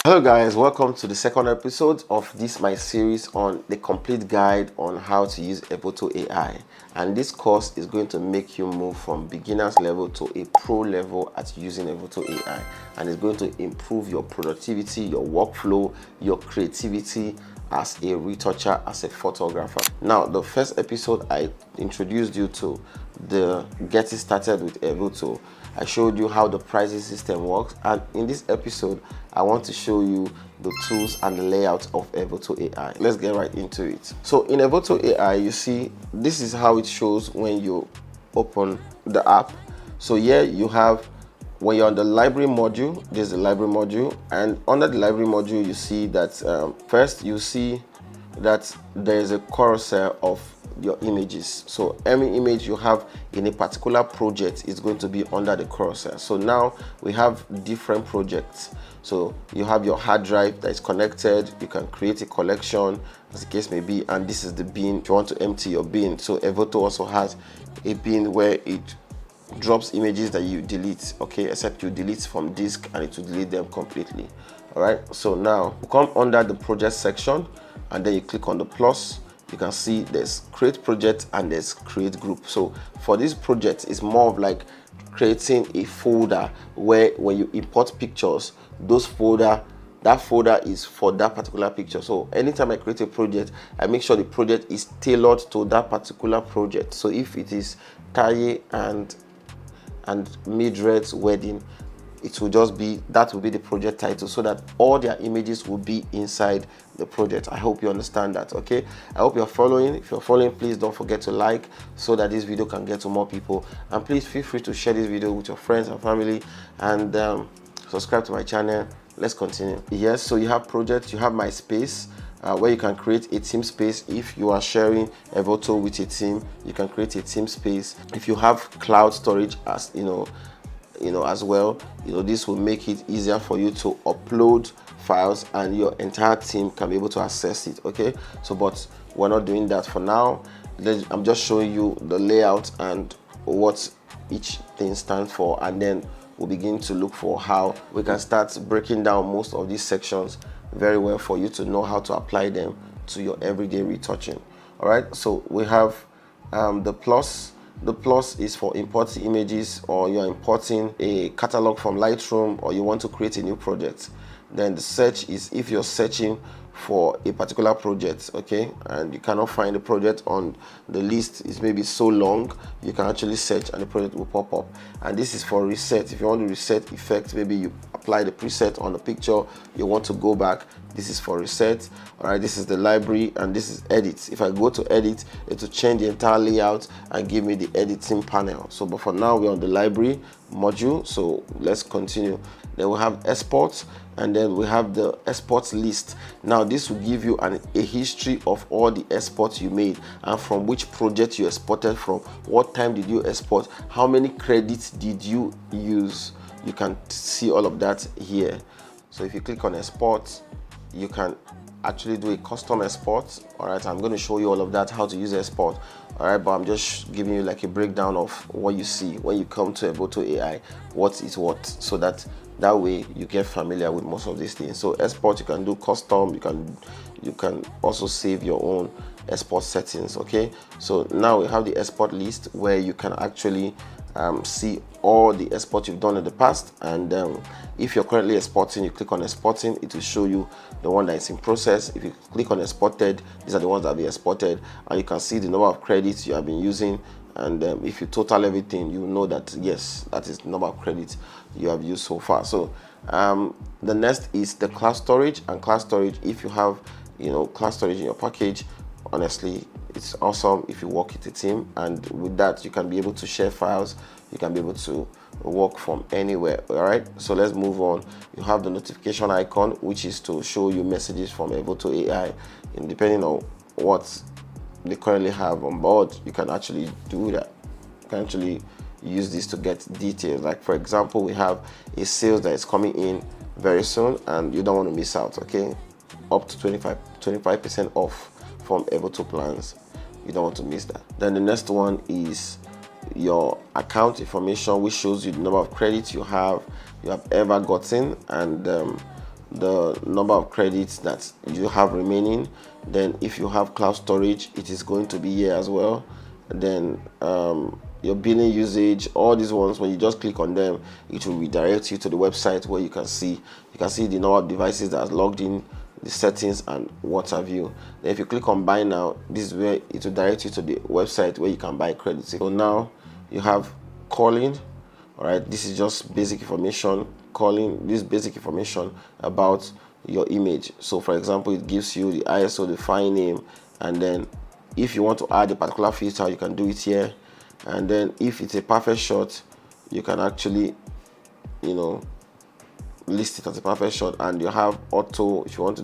Hello guys, welcome to the second episode of this my series on the complete guide on how to use Evoto AI. And this course is going to make you move from beginner's level to a pro level at using Evoto AI, and it's going to improve your productivity, your workflow, your creativity as a retoucher, as a photographer. Now, the first episode I introduced you to the getting started with Evoto. I showed you how the pricing system works, and in this episode I want to show you the tools and the layout of Evoto AI. Let's get right into it. So in Evoto AI, you see this is how it shows when you open the app. So here you have, when you're on the library module, there's the library module, and under the library module you see that first you see that there's a carousel of your images. So any image you have in a particular project is going to be under the carousel. So now we have different projects. So you have your hard drive that is connected. You can create a collection as the case may be, and this is the bin if you want to empty your bin. So Evoto also has a bin where it drops images that you delete, okay, except you delete from disk and it will delete them completely. All right, so now come under the project section and then you click on the plus. You can see there's create project and there's create group. So for this project, it's more of like creating a folder where when you import pictures, that folder is for that particular picture. So anytime I create a project, I make sure the project is tailored to that particular project. So if it is Taye and Mildred's wedding, it will just be, that will be the project title, so that all their images will be inside the project. I hope you understand that. Okay, I hope you're following. If you're following, please don't forget to like so that this video can get to more people, and please feel free to share this video with your friends and family, and subscribe to my channel. Let's continue. Yes, so you have projects, you have my space, where you can create a team space. If you are sharing Evoto with a team, you can create a team space. If you have cloud storage, as as well, this will make it easier for you to upload files and your entire team can be able to access it. Okay, so but we're not doing that for now. I'm just showing you the layout and what each thing stands for, and then we'll begin to look for how we can start breaking down most of these sections very well for you to know how to apply them to your everyday retouching. All right, so we have the plus. The plus is for importing images, or you're importing a catalog from Lightroom, or you want to create a new project. Then the search is if you're searching for a particular project, okay, and you cannot find the project on the list, is maybe so long, you can actually search and the project will pop up. And this is for reset. If you want to reset effect, maybe you apply the preset on the picture, you want to go back, this is for reset. All right, this is the library, and this is edit. If I go to edit, it will change the entire layout and give me the editing panel. So but for now, we're on the library module, so let's continue. Then we have exports, and then we have the exports list. Now this will give you a history of all the exports you made, and from which project you exported from, what time did you export, how many credits did you use. You can see all of that here. So if you click on export, you can actually do a custom export. All right, I'm going to show you all of that, how to use export. All right, but I'm just giving you like a breakdown of what you see when you come to Evoto AI, what is what, so that way you get familiar with most of these things. So export, you can do custom, you can also save your own export settings. Okay, so now we have the export list where you can actually see all the exports you've done in the past, and if you're currently exporting, you click on exporting, it will show you the one that is in process. If you click on exported, these are the ones that have been exported, and you can see the number of credits you have been using, and if you total everything, you know that yes, that is the number of credits you have used so far. So the next is the cloud storage. And cloud storage, if you have cloud storage in your package, honestly, it's awesome if you work with a team, and with that you can be able to share files, you can be able to work from anywhere. All right, so let's move on. You have the notification icon, which is to show you messages from Evoto AI, and depending on what they currently have on board, you can actually do that. You can actually use this to get details. Like for example, we have a sales that is coming in very soon and you don't want to miss out. Okay, up to 25% off from Evoto plans. You don't want to miss that. Then the next one is your account information, which shows you the number of credits you have ever gotten, and the number of credits that you have remaining. Then if you have cloud storage, it is going to be here as well. Then your billing usage, all these ones, when you just click on them, it will redirect you to the website where you can see the number of devices that are logged in, the settings and what have you. Then if you click on buy now, this is where it will direct you to the website where you can buy credits. So now you have calling. All right, this is just basic information. Calling, this basic information about your image. So for example, it gives you the ISO, the file name, and then if you want to add a particular filter, you can do it here. And then if it's a perfect shot, you can actually, you know, list it as a perfect shot. And you have auto, if you want to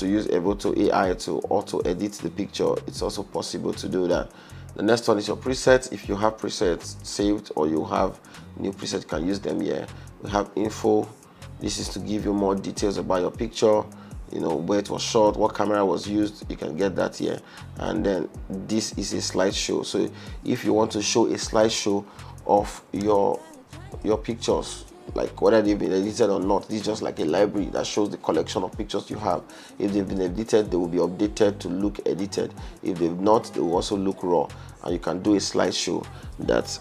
use Evoto AI to auto edit the picture, it's also possible to do that. The next one is your presets. If you have presets saved or you have new presets, you can use them here. We have info. This is to give you more details about your picture, you know, where it was shot, what camera was used. You can get that here. And then this is a slideshow. So if you want to show a slideshow of your pictures, like whether they've been edited or not, this is just like a library that shows the collection of pictures you have. If they've been edited, they will be updated to look edited. If they've not, they will also look raw. And you can do a slideshow that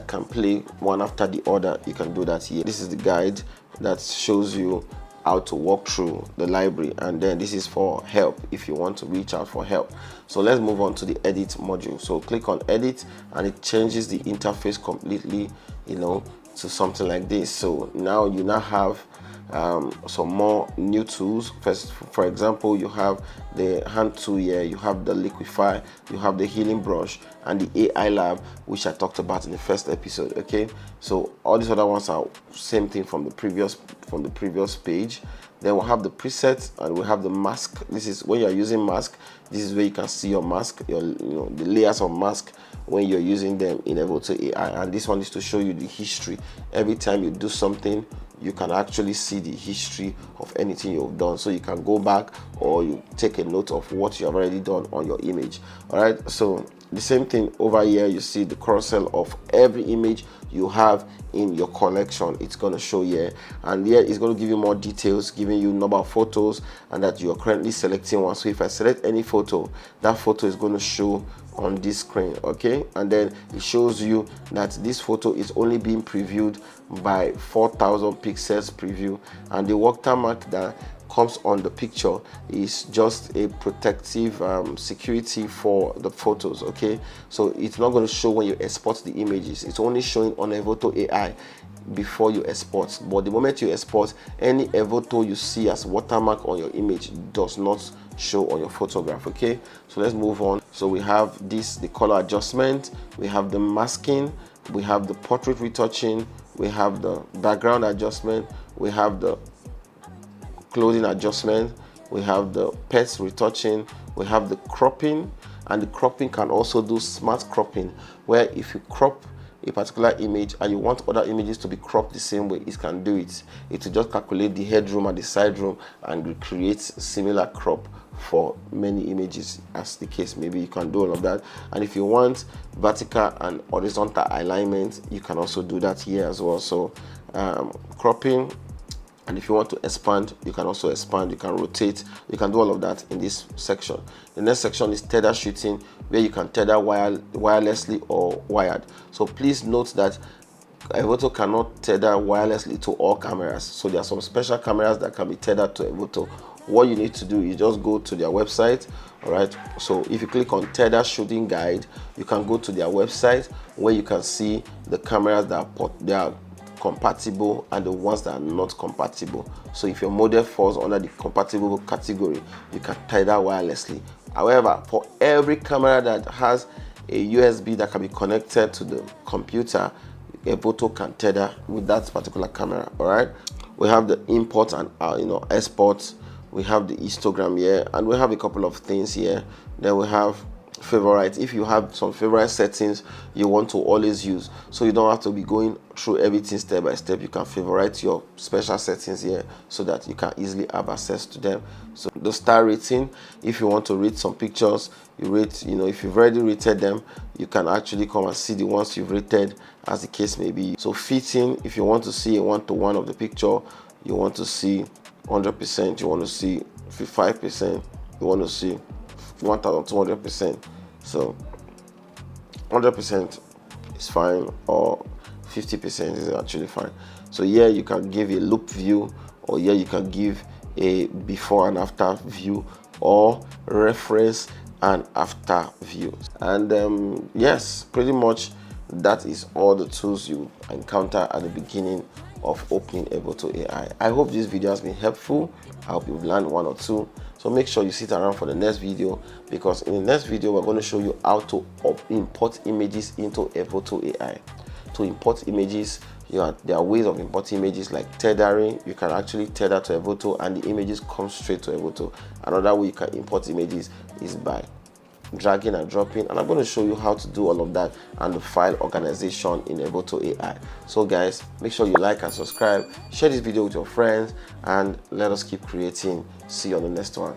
can play one after the other. You can do that here. This is the guide that shows you how to walk through the library, and then this is for help if you want to reach out for help. So let's move on to the edit module. So click on edit and it changes the interface completely, you know, to something like this. So now you have some more new tools. First, for example, you have the hand tool here, you have the liquify, you have the healing brush, and the AI lab, which I talked about in the first episode. Okay, so all these other ones are same thing from the previous page. Then we'll have the presets and we have the mask. This is when you're using mask. This is where you can see your mask, the layers of mask when you're using them in Evoto AI. And this one is to show you the history. Every time you do something, you can actually see the history of anything you've done. So you can go back or you take a note of what you have already done on your image. All right, so the same thing over here, you see the carousel of every image you have in your collection. It's going to show here, and here it's going to give you more details, giving you number of photos and that you are currently selecting one. So if I select any photo, that photo is going to show on this screen. Okay, and then it shows you that this photo is only being previewed by 4,000 pixels preview, and the watermark that comes on the picture is just a protective security for the photos. Okay, so it's not going to show when you export the images. It's only showing on Evoto AI before you export, but the moment you export, any Evoto you see as watermark on your image does not show on your photograph. Okay, so let's move on. So we have this, the color adjustment, we have the masking, we have the portrait retouching, we have the background adjustment, we have the clothing adjustment, we have the pets retouching, we have the cropping, and the cropping can also do smart cropping, where if you crop a particular image and you want other images to be cropped the same way, it can do it. It will just calculate the headroom and the side room and recreate similar crop for many images, as the case maybe. You can do all of that. And if you want vertical and horizontal alignment, you can also do that here as well. So cropping, and if you want to expand, you can also expand, you can rotate, you can do all of that in this section. The next section is tether shooting, where you can tether wirelessly or wired. So please note that Evoto cannot tether wirelessly to all cameras. So there are some special cameras that can be tethered to Evoto. What you need to do is just go to their website. All right, so if you click on tether shooting guide, you can go to their website where you can see the cameras that are compatible and the ones that are not compatible. So if your model falls under the compatible category, you can tether wirelessly. However, for every camera that has a USB that can be connected to the computer, Evoto can tether with that particular camera. All right, we have the import and export, we have the histogram here, and we have a couple of things here. Then we have favorite. If you have some favorite settings you want to always use, so you don't have to be going through everything step by step, you can favorite your special settings here so that you can easily have access to them. So the star rating, if you want to rate some pictures, you rate, if you've already rated them, you can actually come and see the ones you've rated, as the case may be. So fitting, if you want to see a one-to-one of the picture, you want to see 100%, you want to see 5%, you want to see 1200%. So 100% is fine, or 50% is actually fine. So here you can give a loop view, or here you can give a before and after view, or reference and after view. And yes, pretty much that is all the tools you encounter at the beginning of opening Evoto AI. I hope this video has been helpful. I hope you've learned one or two. So make sure you sit around for the next video, because in the next video we're going to show you how to import images into Evoto AI. To import images, there are ways of importing images like tethering. You can actually tether to Evoto and the images come straight to Evoto. Another way you can import images is by dragging and dropping, and I'm going to show you how to do all of that and the file organization in Evoto AI. So guys, make sure you like and subscribe, share this video with your friends, and let us keep creating. See you on the next one.